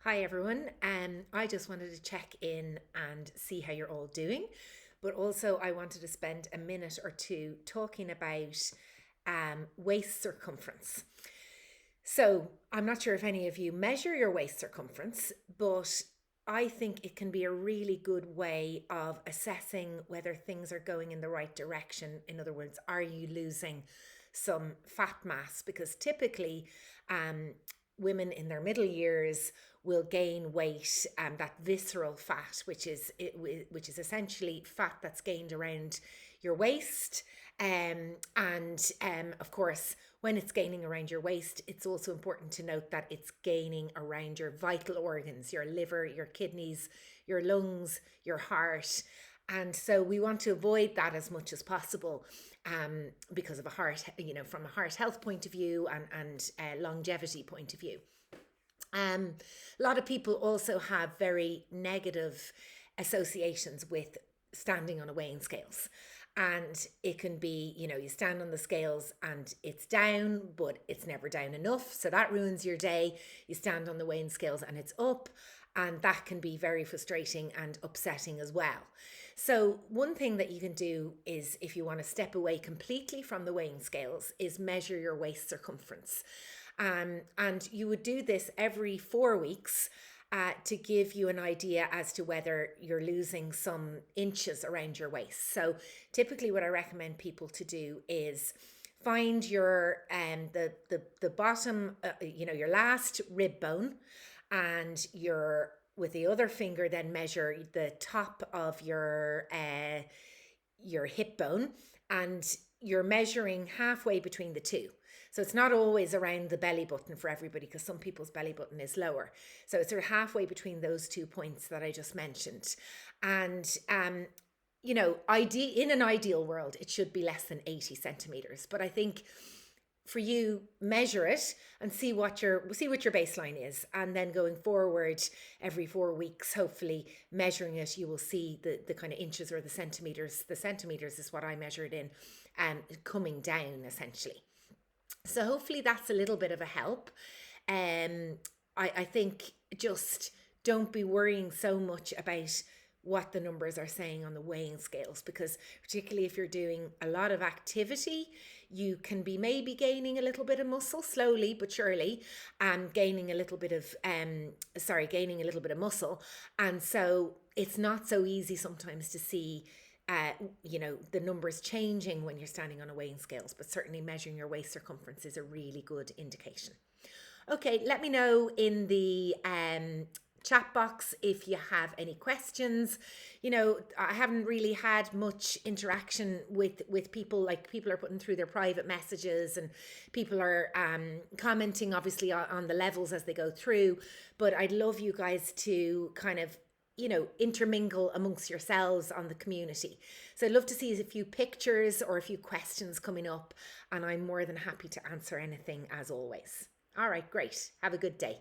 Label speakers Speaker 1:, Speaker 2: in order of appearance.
Speaker 1: Hi everyone. I just wanted to check in and see how you're all doing, but also I wanted to spend a minute or two talking about waist circumference. So I'm not sure if any of you measure your waist circumference, but I think it can be a really good way of assessing whether things are going in the right direction. In other words, are you losing some fat mass? Because typically, um, women in their middle years will gain weight, that visceral fat, which is essentially fat that's gained around your waist. And of course, when it's gaining around your waist, it's also important to note that it's gaining around your vital organs, your liver, your kidneys, your lungs, your heart. And so we want to avoid that as much as possible, because of a heart, from a heart health point of view and longevity point of view. A lot of people also have very negative associations with standing on a weighing scales. And it can be, you stand on the scales and it's down, but it's never down enough. So that ruins your day. You stand on the weighing scales and it's up. And that can be very frustrating and upsetting as well. So one thing that you can do is, if you want to step away completely from the weighing scales, is measure your waist circumference. And you would do this every 4 weeks, to give you an idea as to whether you're losing some inches around your waist. So typically what I recommend people to do is find your the bottom, your last rib bone, and with the other finger then measure the top of your hip bone, and you're measuring halfway between the two. So it's not always around the belly button for everybody, because some people's belly button is lower. So it's sort of halfway between those 2 points that I just mentioned. And in an ideal world, it should be less than 80 centimeters. But I think for you, measure it and see what your baseline is, and then going forward every 4 weeks, hopefully measuring it, you will see the kind of inches or the centimeters. The centimeters is what I measured in, coming down essentially. So hopefully that's a little bit of a help. I think just don't be worrying so much about what the numbers are saying on the weighing scales, because particularly if you're doing a lot of activity, you can be maybe gaining a little bit of muscle slowly but surely, and gaining a little bit of muscle. And so it's not so easy sometimes to see the numbers changing when you're standing on a weighing scales, but certainly measuring your waist circumference is a really good indication. Okay, let me know in the chat box if you have any questions. I haven't really had much interaction with people. Like, people are putting through their private messages, and people are commenting obviously on the levels as they go through. But I'd love you guys to kind of intermingle amongst yourselves on the community. So I'd love to see a few pictures or a few questions coming up, and I'm more than happy to answer anything as always. All right, great. Have a good day.